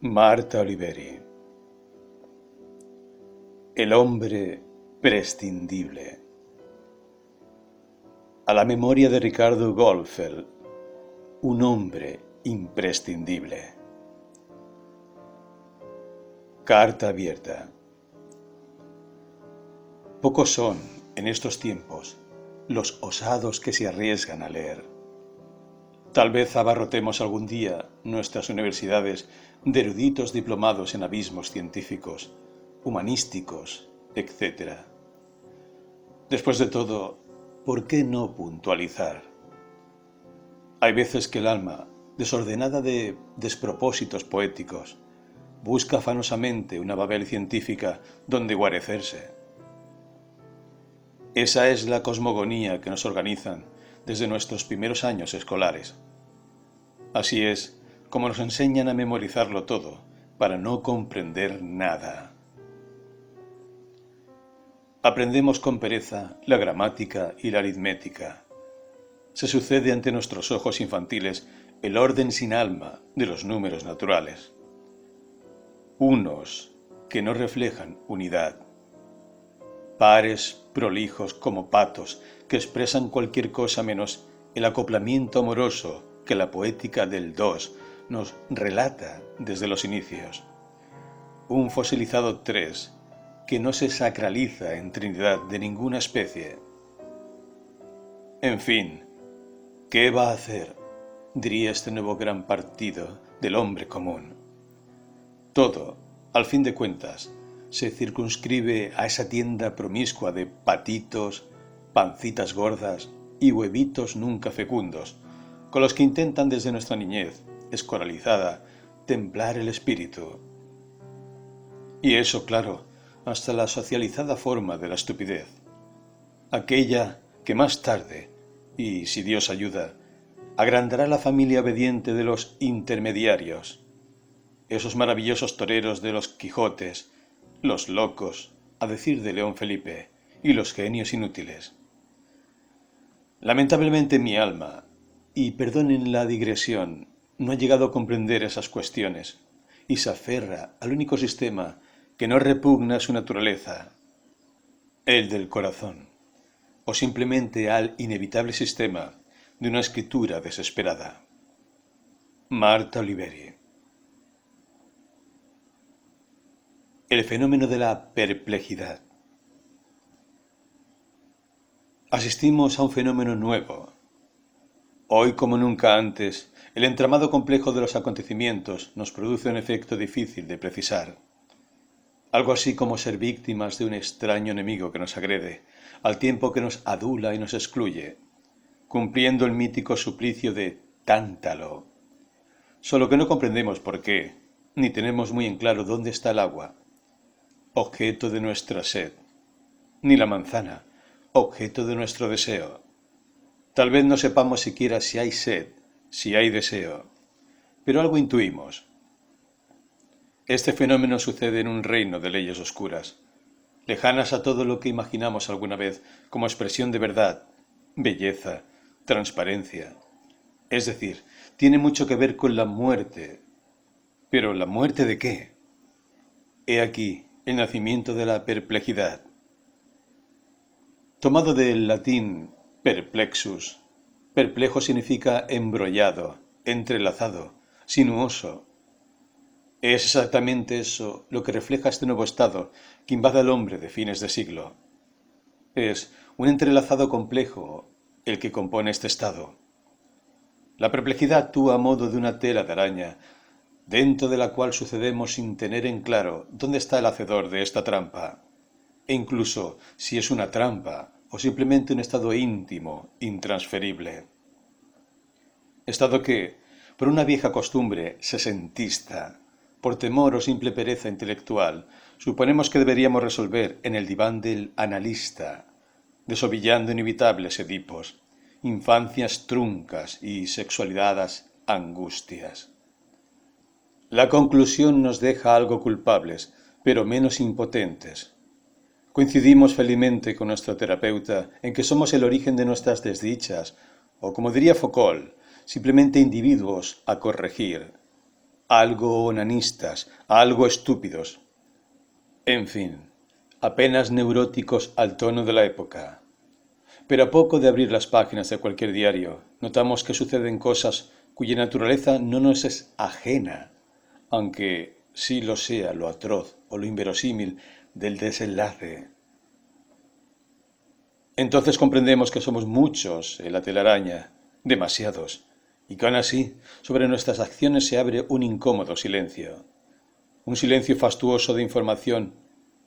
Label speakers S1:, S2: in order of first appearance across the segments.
S1: Marta Oliveri. El hombre prescindible. A la memoria de Ricardo Goldfeld, un hombre imprescindible. Carta abierta. Pocos son, en estos tiempos, los osados que se arriesgan a leer. Tal vez abarrotemos algún día nuestras universidades de eruditos diplomados en abismos científicos, humanísticos, etc. Después de todo, ¿por qué no puntualizar? Hay veces que el alma, desordenada de despropósitos poéticos, busca afanosamente una Babel científica donde guarecerse. Esa es la cosmogonía que nos organizan desde nuestros primeros años escolares. Así es como nos enseñan a memorizarlo todo para no comprender nada. Aprendemos con pereza la gramática y la aritmética. Se sucede ante nuestros ojos infantiles el orden sin alma de los números naturales. Unos que no reflejan unidad. Pares prolijos como patos que expresan cualquier cosa menos el acoplamiento amoroso que la poética del dos nos relata desde los inicios. Un fosilizado tres que no se sacraliza en Trinidad de ninguna especie. En fin, ¿qué va a hacer? Diría este nuevo gran partido del hombre común. Todo, al fin de cuentas, se circunscribe a esa tienda promiscua de patitos, pancitas gordas y huevitos nunca fecundos, con los que intentan desde nuestra niñez, escolarizada, templar el espíritu. Y eso, claro, hasta la socializada forma de la estupidez. Aquella que más tarde, y si Dios ayuda, agrandará la familia obediente de los intermediarios. Esos maravillosos toreros de los Quijotes, los locos, a decir de León Felipe, y los genios inútiles. Lamentablemente mi alma, y perdonen la digresión, no ha llegado a comprender esas cuestiones, y se aferra al único sistema que no repugna su naturaleza, el del corazón, o simplemente al inevitable sistema de una escritura desesperada. Marta Oliveri. El fenómeno de la perplejidad. Asistimos a un fenómeno nuevo. Hoy como nunca antes, el entramado complejo de los acontecimientos nos produce un efecto difícil de precisar. Algo así como ser víctimas de un extraño enemigo que nos agrede, al tiempo que nos adula y nos excluye, cumpliendo el mítico suplicio de Tántalo. Solo que no comprendemos por qué, ni tenemos muy en claro dónde está el agua, objeto de nuestra sed, ni la manzana, objeto de nuestro deseo. Tal vez no sepamos siquiera si hay sed, si hay deseo, pero algo intuimos. Este fenómeno sucede en un reino de leyes oscuras, lejanas a todo lo que imaginamos alguna vez como expresión de verdad, belleza, transparencia. Es decir, tiene mucho que ver con la muerte. ¿Pero la muerte de qué? He aquí el nacimiento de la perplejidad. Tomado del latín perplexus, perplejo significa embrollado, entrelazado, sinuoso. Es exactamente eso lo que refleja este nuevo estado que invade al hombre de fines de siglo. Es un entrelazado complejo el que compone este estado. La perplejidad actúa a modo de una tela de araña, dentro de la cual sucedemos sin tener en claro dónde está el hacedor de esta trampa, e incluso si es una trampa o simplemente un estado íntimo, intransferible. Estado que, por una vieja costumbre sesentista, por temor o simple pereza intelectual, suponemos que deberíamos resolver en el diván del analista, desovillando inevitables edipos, infancias truncas y sexualidades angustias. La conclusión nos deja algo culpables, pero menos impotentes. Coincidimos felizmente con nuestro terapeuta en que somos el origen de nuestras desdichas, o como diría Foucault, simplemente individuos a corregir. algo onanistas, algo estúpidos. En fin, apenas neuróticos al tono de la época. Pero a poco de abrir las páginas de cualquier diario, notamos que suceden cosas cuya naturaleza no nos es ajena, aunque sí lo sea lo atroz o lo inverosímil del desenlace. Entonces comprendemos que somos muchos en la telaraña, demasiados, y que aún así sobre nuestras acciones se abre un incómodo silencio. Un silencio fastuoso de información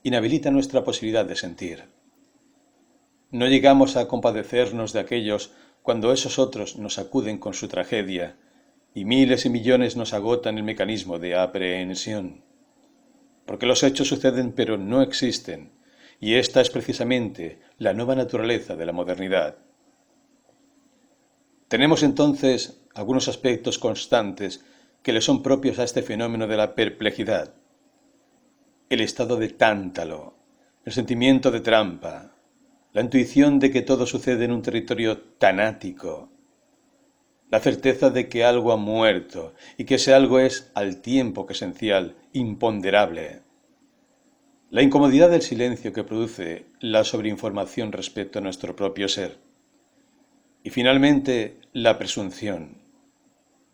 S1: inhabilita nuestra posibilidad de sentir. No llegamos a compadecernos de aquellos cuando esos otros nos acuden con su tragedia y miles y millones nos agotan el mecanismo de aprehensión. Porque los hechos suceden pero no existen, y esta es precisamente la nueva naturaleza de la modernidad. Tenemos entonces algunos aspectos constantes que le son propios a este fenómeno de la perplejidad. El estado de tántalo, el sentimiento de trampa, la intuición de que todo sucede en un territorio tanático, la certeza de que algo ha muerto y que ese algo es al tiempo que esencial, imponderable. La incomodidad del silencio que produce la sobreinformación respecto a nuestro propio ser. Y finalmente, la presunción.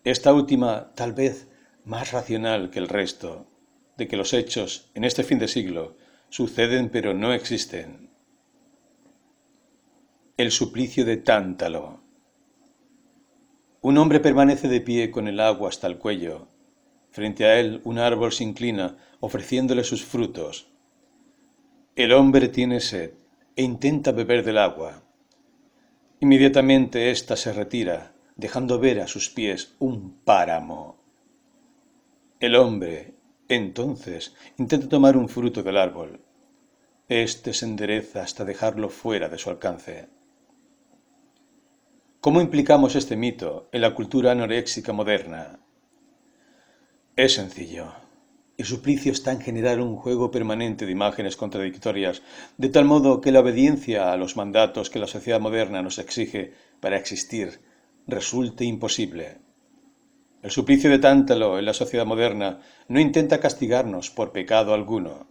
S1: Esta última, tal vez más racional que el resto, de que los hechos, en este fin de siglo, suceden pero no existen. El suplicio de Tántalo. Un hombre permanece de pie con el agua hasta el cuello. Frente a él un árbol se inclina, ofreciéndole sus frutos. El hombre tiene sed e intenta beber del agua. Inmediatamente ésta se retira, dejando ver a sus pies un páramo. El hombre, entonces, intenta tomar un fruto del árbol. Este se endereza hasta dejarlo fuera de su alcance. ¿Cómo implicamos este mito en la cultura anoréxica moderna? Es sencillo. El suplicio está en generar un juego permanente de imágenes contradictorias, de tal modo que la obediencia a los mandatos que la sociedad moderna nos exige para existir resulte imposible. El suplicio de Tántalo en la sociedad moderna no intenta castigarnos por pecado alguno.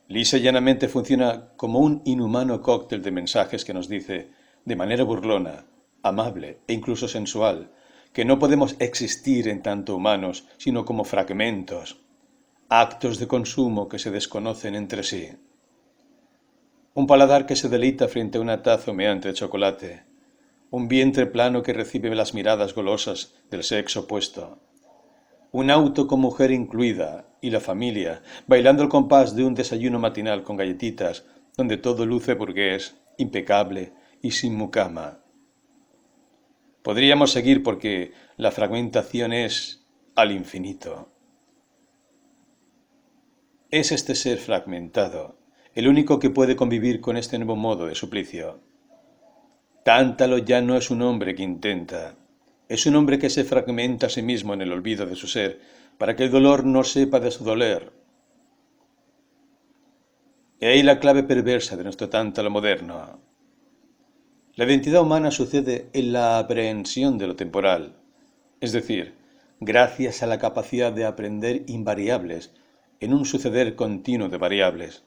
S1: Lisa y llanamente funciona como un inhumano cóctel de mensajes que nos dice, de manera burlona, amable e incluso sensual, que no podemos existir en tanto humanos, sino como fragmentos, actos de consumo que se desconocen entre sí. Un paladar que se deleita frente a una taza humeante de chocolate, un vientre plano que recibe las miradas golosas del sexo opuesto, un auto con mujer incluida y la familia bailando al compás de un desayuno matinal con galletitas, donde todo luce burgués, impecable y sin mucama. Podríamos seguir porque la fragmentación es al infinito. Es este ser fragmentado el único que puede convivir con este nuevo modo de suplicio. Tántalo ya no es un hombre que intenta, es un hombre que se fragmenta a sí mismo en el olvido de su ser para que el dolor no sepa de su doler. He ahí la clave perversa de nuestro tántalo moderno. La identidad humana sucede en la aprehensión de lo temporal, es decir, gracias a la capacidad de aprender invariables en un suceder continuo de variables.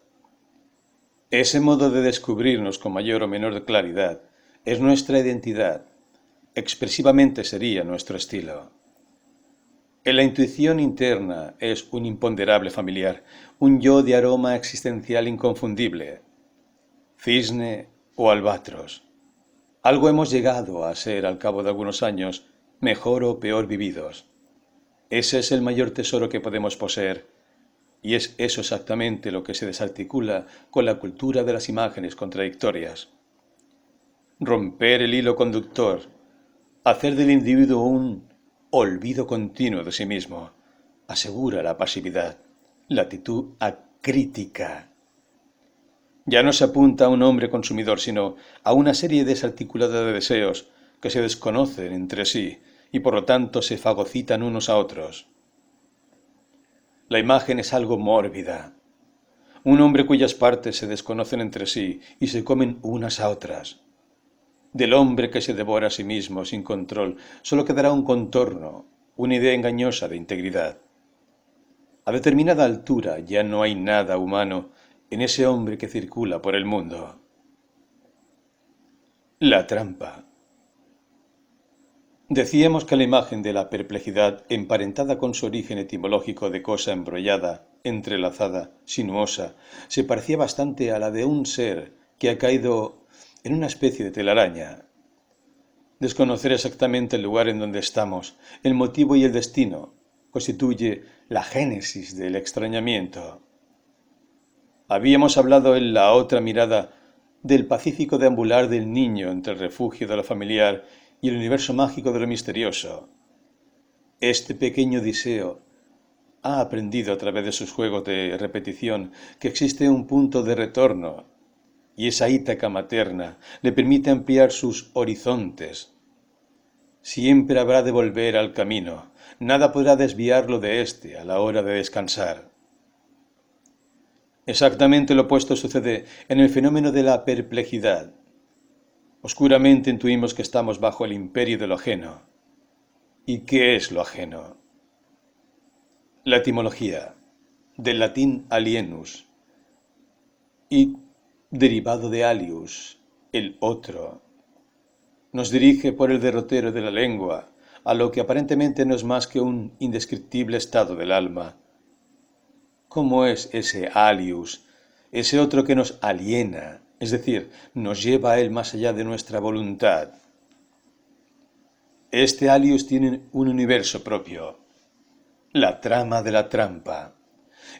S1: Ese modo de descubrirnos con mayor o menor claridad es nuestra identidad, expresivamente sería nuestro estilo. En la intuición interna es un imponderable familiar, un yo de aroma existencial inconfundible, cisne o albatros. Algo hemos llegado a ser al cabo de algunos años, mejor o peor vividos. Ese es el mayor tesoro que podemos poseer, y es eso exactamente lo que se desarticula con la cultura de las imágenes contradictorias. Romper el hilo conductor, hacer del individuo un olvido continuo de sí mismo, asegura la pasividad, la actitud acrítica. Ya no se apunta a un hombre consumidor, sino a una serie desarticulada de deseos que se desconocen entre sí y por lo tanto se fagocitan unos a otros. La imagen es algo mórbida. Un hombre cuyas partes se desconocen entre sí y se comen unas a otras. Del hombre que se devora a sí mismo sin control solo quedará un contorno, una idea engañosa de integridad. A determinada altura ya no hay nada humano en ese hombre que circula por el mundo. La trampa. Decíamos que la imagen de la perplejidad, emparentada con su origen etimológico de cosa embrollada, entrelazada, sinuosa, se parecía bastante a la de un ser que ha caído en una especie de telaraña. Desconocer exactamente el lugar en donde estamos, el motivo y el destino, constituye la génesis del extrañamiento. Habíamos hablado en la otra mirada del pacífico deambular del niño entre el refugio de lo familiar y el universo mágico de lo misterioso. Este pequeño Odiseo ha aprendido a través de sus juegos de repetición que existe un punto de retorno, y esa Ítaca materna le permite ampliar sus horizontes. Siempre habrá de volver al camino, nada podrá desviarlo de éste a la hora de descansar. Exactamente lo opuesto sucede en el fenómeno de la perplejidad. Oscuramente intuimos que estamos bajo el imperio de lo ajeno. ¿Y qué es lo ajeno? La etimología, del latín alienus, y derivado de alius, el otro, nos dirige por el derrotero de la lengua a lo que aparentemente no es más que un indescriptible estado del alma. ¿Cómo es ese alius, ese otro que nos aliena, es decir, nos lleva a él más allá de nuestra voluntad? Este alius tiene un universo propio, la trama de la trampa,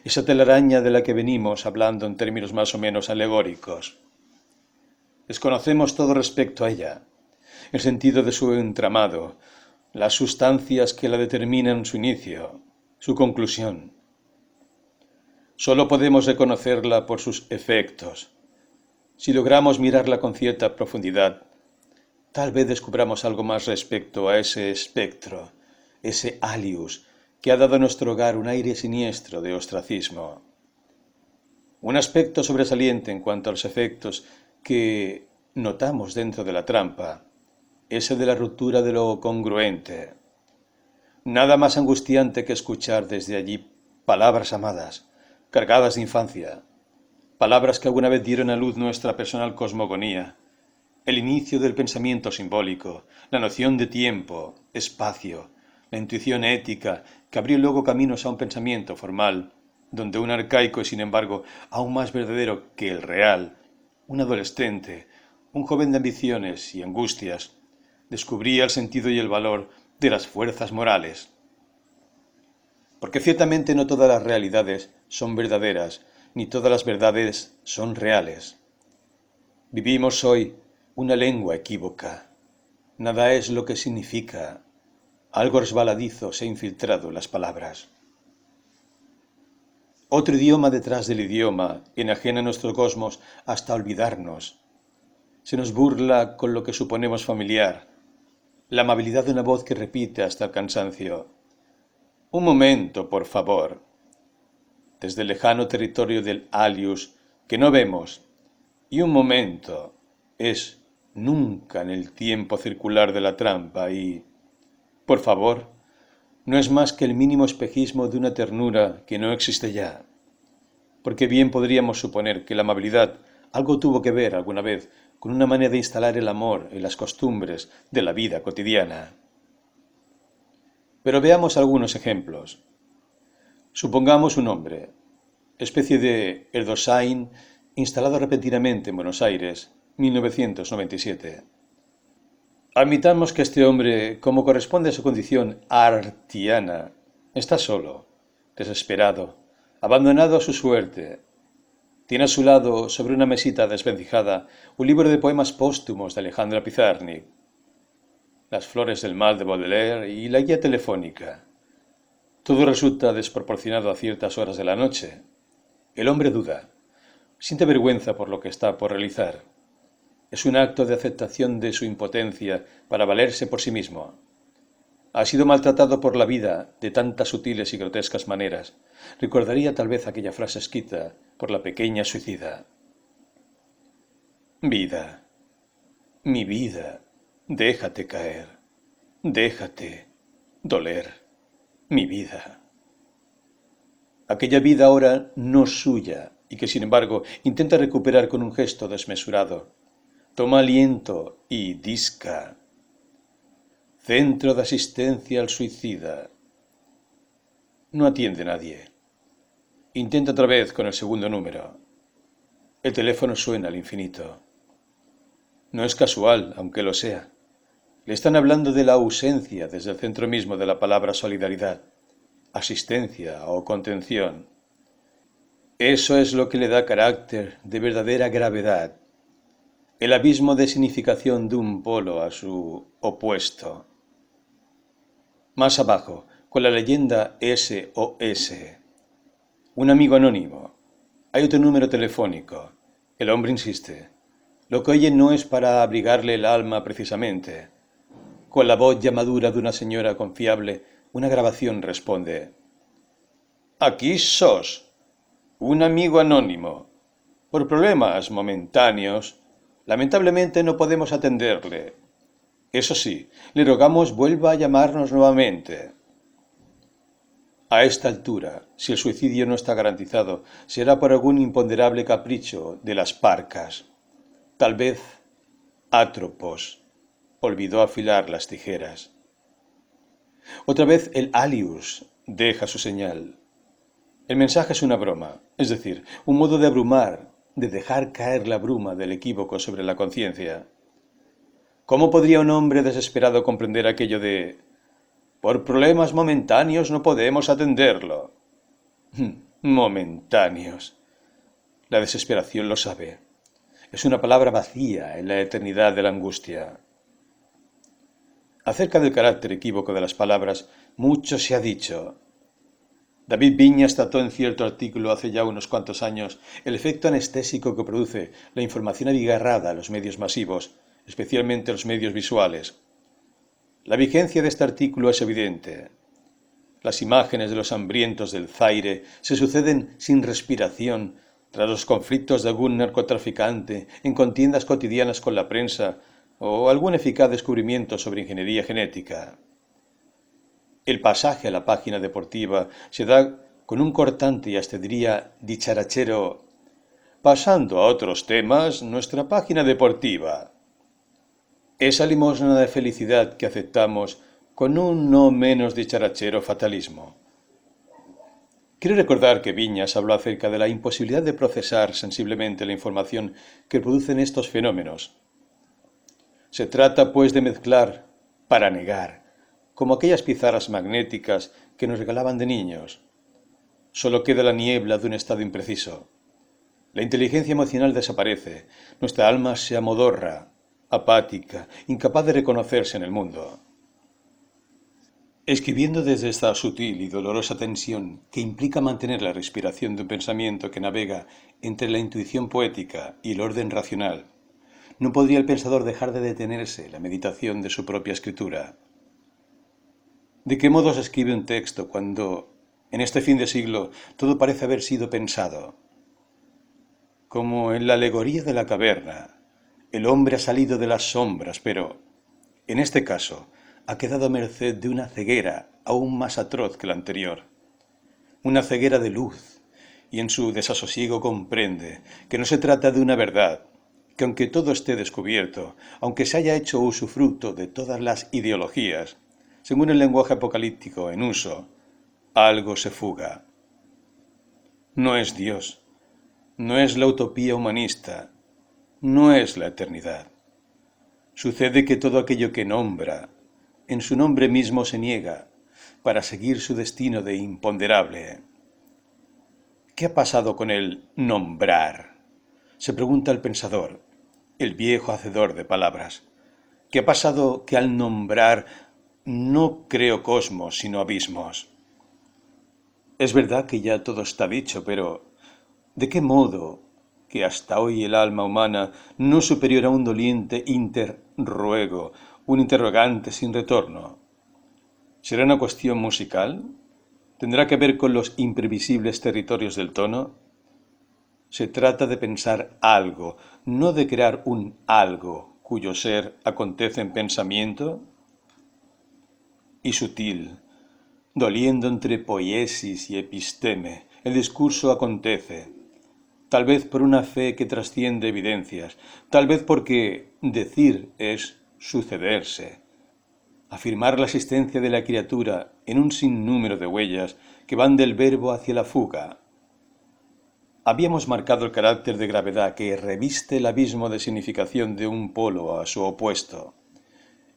S1: esa telaraña de la que venimos hablando en términos más o menos alegóricos. Desconocemos todo respecto a ella, el sentido de su entramado, las sustancias que la determinan su inicio, su conclusión. Solo podemos reconocerla por sus efectos. Si logramos mirarla con cierta profundidad, tal vez descubramos algo más respecto a ese espectro, ese alius, que ha dado a nuestro hogar un aire siniestro de ostracismo. Un aspecto sobresaliente en cuanto a los efectos que notamos dentro de la trampa es el de la ruptura de lo congruente. Nada más angustiante que escuchar desde allí palabras amadas, cargadas de infancia, palabras que alguna vez dieron a luz nuestra personal cosmogonía, el inicio del pensamiento simbólico, la noción de tiempo, espacio, la intuición ética que abrió luego caminos a un pensamiento formal, donde un arcaico y sin embargo aún más verdadero que el real, un adolescente, un joven de ambiciones y angustias, descubría el sentido y el valor de las fuerzas morales. Porque ciertamente no todas las realidades son verdaderas, ni todas las verdades son reales. Vivimos hoy una lengua equívoca. Nada es lo que significa. Algo resbaladizo se ha infiltrado en las palabras. Otro idioma detrás del idioma enajena nuestro cosmos hasta olvidarnos. Se nos burla con lo que suponemos familiar, la amabilidad de una voz que repite hasta el cansancio. Un momento, por favor. Desde el lejano territorio del alius, que no vemos, y un momento es nunca en el tiempo circular de la trampa y, por favor, no es más que el mínimo espejismo de una ternura que no existe ya. Porque bien podríamos suponer que la amabilidad algo tuvo que ver alguna vez con una manera de instalar el amor en las costumbres de la vida cotidiana. Pero veamos algunos ejemplos. Supongamos un hombre, especie de Erdosain, instalado repentinamente en Buenos Aires, 1997. Admitamos que este hombre, como corresponde a su condición artiana, está solo, desesperado, abandonado a su suerte. Tiene a su lado, sobre una mesita desvencijada, un libro de poemas póstumos de Alejandra Pizarnik, Las flores del mal de Baudelaire y la guía telefónica. Todo resulta desproporcionado a ciertas horas de la noche. El hombre duda, siente vergüenza por lo que está por realizar. Es un acto de aceptación de su impotencia para valerse por sí mismo. Ha sido maltratado por la vida de tantas sutiles y grotescas maneras. Recordaría tal vez aquella frase escrita por la pequeña suicida. Vida, mi vida, déjate caer, déjate doler. Mi vida. Aquella vida ahora no suya y que sin embargo intenta recuperar con un gesto desmesurado. Toma aliento y disca. Centro de asistencia al suicida. No atiende nadie. Intenta otra vez con el segundo número. El teléfono suena al infinito. No es casual, aunque lo sea. Le están hablando de la ausencia desde el centro mismo de la palabra solidaridad, asistencia o contención. Eso es lo que le da carácter de verdadera gravedad, el abismo de significación de un polo a su opuesto. Más abajo, con la leyenda SOS. Un amigo anónimo. Hay otro número telefónico. El hombre insiste. Lo que oye no es para abrigarle el alma precisamente. Con la voz ya madura de una señora confiable, una grabación responde. Aquí sos. Un amigo anónimo. Por problemas momentáneos, lamentablemente no podemos atenderle. Eso sí, le rogamos vuelva a llamarnos nuevamente. A esta altura, si el suicidio no está garantizado, será por algún imponderable capricho de las parcas. Tal vez Atropos olvidó afilar las tijeras. Otra vez el alius deja su señal. El mensaje es una broma, es decir, un modo de abrumar, de dejar caer la bruma del equívoco sobre la conciencia. ¿Cómo podría un hombre desesperado comprender aquello de por problemas momentáneos no podemos atenderlo? Momentáneos. La desesperación lo sabe. Es una palabra vacía en la eternidad de la angustia. Acerca del carácter equívoco de las palabras, mucho se ha dicho. David Viñas trató en cierto artículo hace ya unos cuantos años el efecto anestésico que produce la información abigarrada a los medios masivos, especialmente los medios visuales. La vigencia de este artículo es evidente. Las imágenes de los hambrientos del Zaire se suceden sin respiración tras los conflictos de algún narcotraficante en contiendas cotidianas con la prensa o algún eficaz descubrimiento sobre ingeniería genética. El pasaje a la página deportiva se da con un cortante y hasta diría dicharachero. Pasando a otros temas, nuestra página deportiva. Esa limosna de felicidad que aceptamos con un no menos dicharachero fatalismo. Quiero recordar que Viñas habló acerca de la imposibilidad de procesar sensiblemente la información que producen estos fenómenos. Se trata, pues, de mezclar para negar, como aquellas pizarras magnéticas que nos regalaban de niños. Solo queda la niebla de un estado impreciso. La inteligencia emocional desaparece, nuestra alma se amodorra, apática, incapaz de reconocerse en el mundo. Escribiendo desde esta sutil y dolorosa tensión que implica mantener la respiración de un pensamiento que navega entre la intuición poética y el orden racional, no podría el pensador dejar de detenerse en la meditación de su propia escritura. ¿De qué modo se escribe un texto cuando, en este fin de siglo, todo parece haber sido pensado? Como en la alegoría de la caverna, el hombre ha salido de las sombras, pero, en este caso, ha quedado a merced de una ceguera aún más atroz que la anterior. Una ceguera de luz, y en su desasosiego comprende que no se trata de una verdad, que aunque todo esté descubierto, aunque se haya hecho usufructo de todas las ideologías, según el lenguaje apocalíptico en uso, algo se fuga. No es Dios, no es la utopía humanista, no es la eternidad. Sucede que todo aquello que nombra, en su nombre mismo se niega, para seguir su destino de imponderable. ¿Qué ha pasado con el nombrar? Se pregunta el pensador, el viejo hacedor de palabras. ¿Qué ha pasado que al nombrar no creo cosmos sino abismos? Es verdad que ya todo está dicho, pero ¿de qué modo que hasta hoy el alma humana no superior a un doliente interruego, un interrogante sin retorno? ¿Será una cuestión musical? ¿Tendrá que ver con los imprevisibles territorios del tono? Se trata de pensar algo, no de crear un algo cuyo ser acontece en pensamiento. Y sutil, Doliendo entre poiesis y episteme, el discurso acontece, tal vez por una fe que trasciende evidencias, tal vez porque decir es sucederse, afirmar la existencia de la criatura en un sinnúmero de huellas que van del verbo hacia la fuga. Habíamos marcado el carácter de gravedad que reviste el abismo de significación de un polo a su opuesto.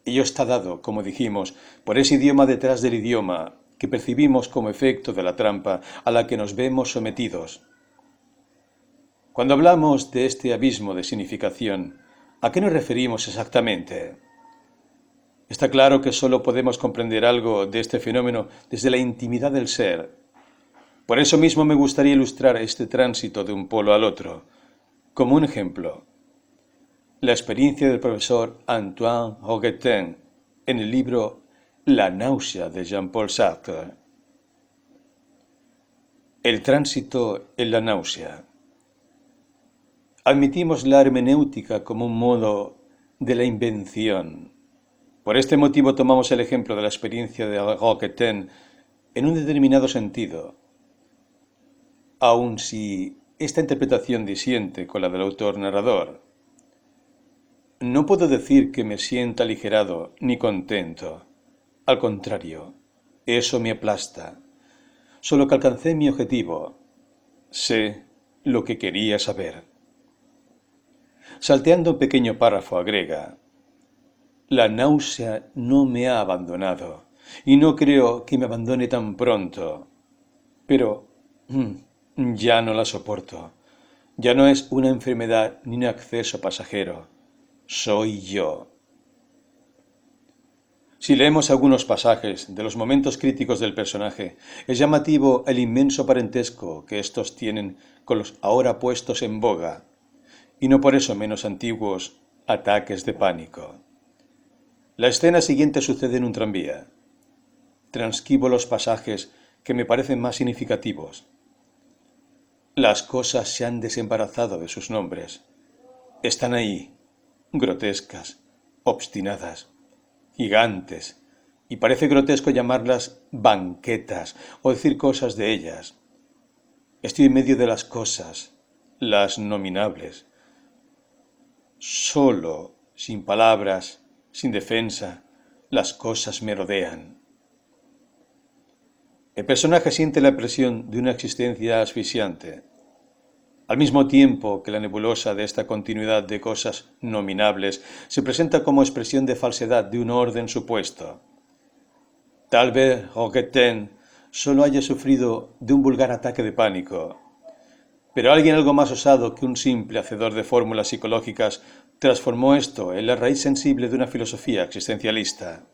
S1: Ello está dado, como dijimos, por ese idioma detrás del idioma que percibimos como efecto de la trampa a la que nos vemos sometidos. Cuando hablamos de este abismo de significación, ¿a qué nos referimos exactamente? Está claro que sólo podemos comprender algo de este fenómeno desde la intimidad del ser. Por eso mismo me gustaría ilustrar este tránsito de un polo al otro, como un ejemplo. La experiencia del profesor Antoine Roquetin en el libro La náusea de Jean-Paul Sartre. El tránsito en la náusea. Admitimos la hermenéutica como un modo de la invención. Por este motivo tomamos el ejemplo de la experiencia de Roquetin en un determinado sentido, aun si esta interpretación disiente con la del autor narrador. No puedo decir que me sienta aligerado ni contento. Al contrario, eso me aplasta. Solo que alcancé mi objetivo. Sé lo que quería saber. Salteando un pequeño párrafo agrega: la náusea no me ha abandonado y no creo que me abandone tan pronto. Pero ya no la soporto. Ya no es una enfermedad ni un acceso pasajero. Soy yo. Si leemos algunos pasajes de los momentos críticos del personaje, es llamativo el inmenso parentesco que éstos tienen con los ahora puestos en boga, y no por eso menos antiguos, ataques de pánico. La escena siguiente sucede en un tranvía. Transcribo los pasajes que me parecen más significativos. Las cosas se han desembarazado de sus nombres. Están ahí, grotescas, obstinadas, gigantes, y parece grotesco llamarlas banquetas o decir cosas de ellas. Estoy en medio de las cosas, las nominables. Solo, sin palabras, sin defensa, las cosas me rodean. El personaje siente la presión de una existencia asfixiante, al mismo tiempo que la nebulosa de esta continuidad de cosas nominables se presenta como expresión de falsedad de un orden supuesto. Tal vez Roquetin solo haya sufrido de un vulgar ataque de pánico, pero alguien algo más osado que un simple hacedor de fórmulas psicológicas transformó esto en la raíz sensible de una filosofía existencialista.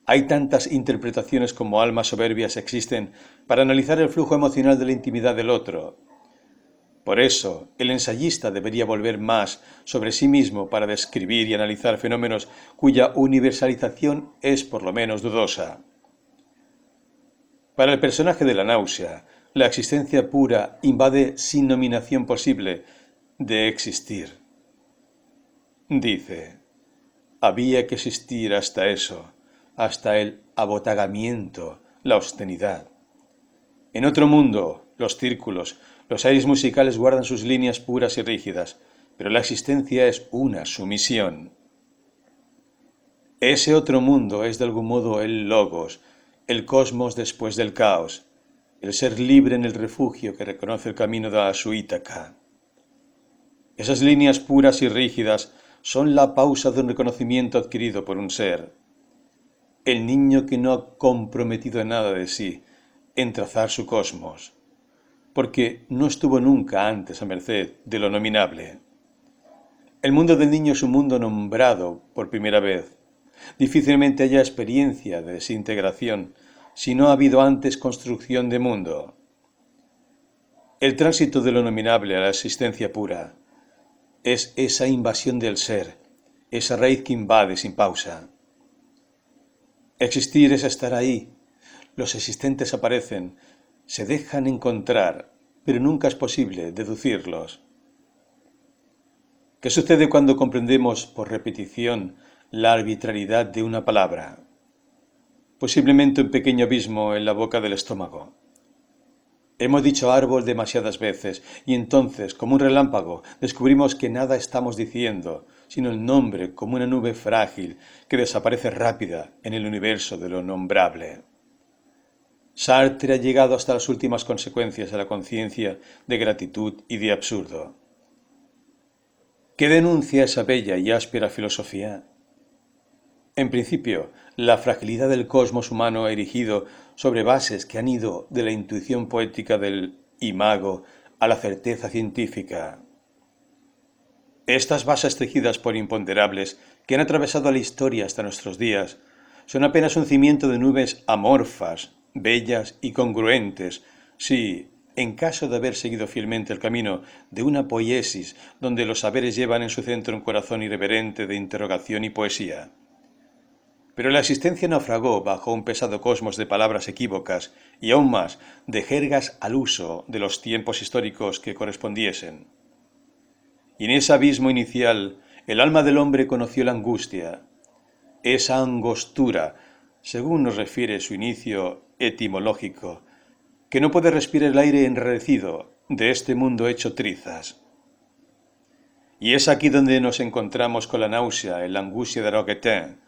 S1: Hay tantas interpretaciones como almas soberbias existen para analizar el flujo emocional de la intimidad del otro. Por eso, el ensayista debería volver más sobre sí mismo para describir y analizar fenómenos cuya universalización es por lo menos dudosa. Para el personaje de la náusea, la existencia pura invade sin nominación posible de existir. Dice, había que existir hasta eso, hasta el abotagamiento, la obscenidad. En otro mundo, los círculos, los aires musicales guardan sus líneas puras y rígidas, pero la existencia es una sumisión. Ese otro mundo es de algún modo el logos, el cosmos después del caos, el ser libre en el refugio que reconoce el camino de su Ítaca. Esas líneas puras y rígidas son la pausa de un reconocimiento adquirido por un ser. El niño que no ha comprometido nada de sí en trazar su cosmos, porque no estuvo nunca antes a merced de lo nominable. El mundo del niño es un mundo nombrado por primera vez. Difícilmente haya experiencia de desintegración si no ha habido antes construcción de mundo. El tránsito de lo nominable a la existencia pura es esa invasión del ser, esa raíz que invade sin pausa. Existir es estar ahí. Los existentes aparecen, se dejan encontrar, pero nunca es posible deducirlos. ¿Qué sucede cuando comprendemos por repetición la arbitrariedad de una palabra? posiblemente un pequeño abismo en la boca del estómago. Hemos dicho árbol demasiadas veces y entonces, como un relámpago, descubrimos que nada estamos diciendo, sino el nombre como una nube frágil que desaparece rápida en el universo de lo nombrable. Sartre ha llegado hasta las últimas consecuencias de la conciencia de gratitud y de absurdo. ¿Qué denuncia esa bella y áspera filosofía? En principio, la fragilidad del cosmos humano erigido sobre bases que han ido de la intuición poética del imago a la certeza científica. Estas bases tejidas por imponderables que han atravesado la historia hasta nuestros días son apenas un cimiento de nubes amorfas, bellas y congruentes, si, en caso de haber seguido fielmente el camino de una poiesis donde los saberes llevan en su centro un corazón irreverente de interrogación y poesía. Pero la existencia naufragó bajo un pesado cosmos de palabras equívocas y aún más de jergas al uso de los tiempos históricos que correspondiesen. Y en ese abismo inicial el alma del hombre conoció la angustia, esa angostura, según nos refiere su inicio etimológico, que no puede respirar el aire enrarecido de este mundo hecho trizas. Y es aquí donde nos encontramos con la náusea en la angustia de Roquetin,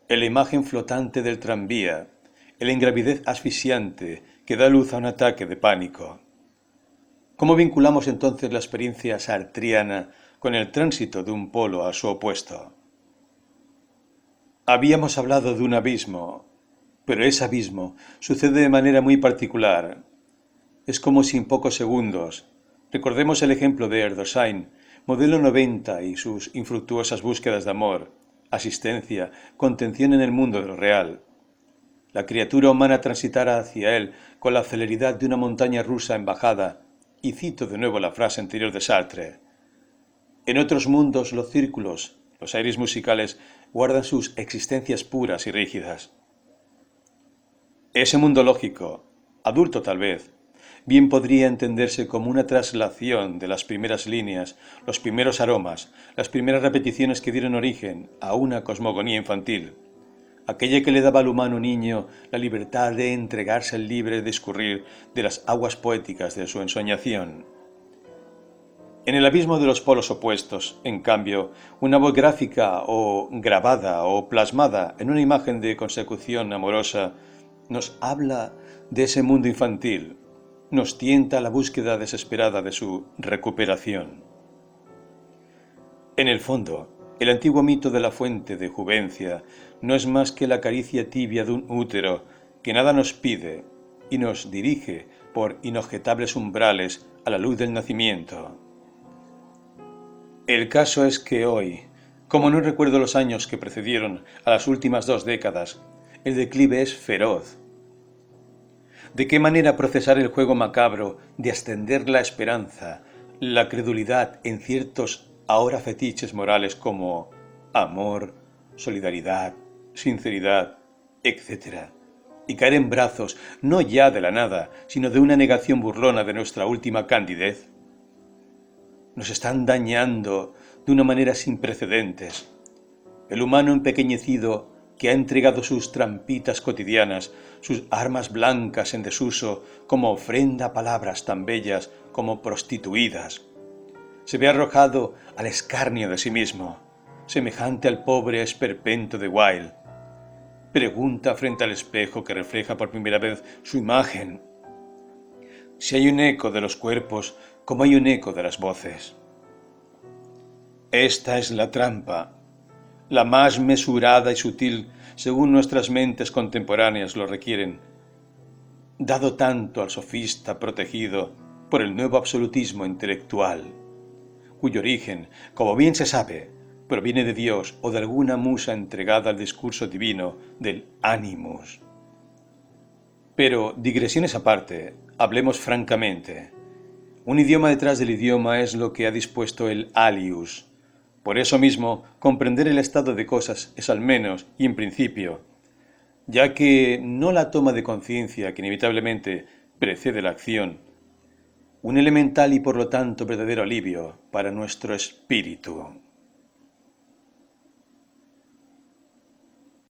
S1: en la imagen flotante del tranvía, en la ingravidez asfixiante que da luz a un ataque de pánico. ¿Cómo vinculamos entonces la experiencia sartriana con el tránsito de un polo a su opuesto? Habíamos hablado de un abismo, pero ese abismo sucede de manera muy particular. Es como si en pocos segundos, recordemos el ejemplo de Erdős, modelo 90 y sus infructuosas búsquedas de amor, asistencia, contención en el mundo de lo real. La criatura humana transitara hacia él con la celeridad de una montaña rusa en bajada, y cito de nuevo la frase anterior de Sartre. En otros mundos los círculos, los aires musicales, guardan sus existencias puras y rígidas. Ese mundo lógico, adulto tal vez, bien podría entenderse como una traslación de las primeras líneas, los primeros aromas, las primeras repeticiones que dieron origen a una cosmogonía infantil, aquella que le daba al humano niño la libertad de entregarse al libre discurrir de las aguas poéticas de su ensoñación. En el abismo de los polos opuestos, en cambio, una voz gráfica o grabada o plasmada en una imagen de consecución amorosa nos habla de ese mundo infantil, nos tienta a la búsqueda desesperada de su recuperación. En el fondo, el antiguo mito de la fuente de Juvencia no es más que la caricia tibia de un útero que nada nos pide y nos dirige por inobjetables umbrales a la luz del nacimiento. El caso es que hoy, como no recuerdo los años que precedieron a las últimas 2 décadas, el declive es feroz. ¿De qué manera procesar el juego macabro de ascender la esperanza, la credulidad en ciertos ahora fetiches morales como amor, solidaridad, sinceridad, etc., y caer en brazos no ya de la nada, sino de una negación burlona de nuestra última candidez? Nos están dañando de una manera sin precedentes. El humano empequeñecido que ha entregado sus trampitas cotidianas, sus armas blancas en desuso, como ofrenda a palabras tan bellas como prostituidas, se ve arrojado al escarnio de sí mismo, semejante al pobre esperpento de Wilde. Pregunta frente al espejo que refleja por primera vez su imagen si hay un eco de los cuerpos como hay un eco de las voces. Esta es la trampa, la más mesurada y sutil según nuestras mentes contemporáneas lo requieren, dado tanto al sofista protegido por el nuevo absolutismo intelectual, cuyo origen, como bien se sabe, proviene de Dios o de alguna musa entregada al discurso divino del Animus. Pero, digresiones aparte, hablemos francamente. Un idioma detrás del idioma es lo que ha dispuesto el alius. Por eso mismo, comprender el estado de cosas es al menos, y en principio, ya que no la toma de conciencia que inevitablemente precede la acción, un elemental y por lo tanto verdadero alivio para nuestro espíritu.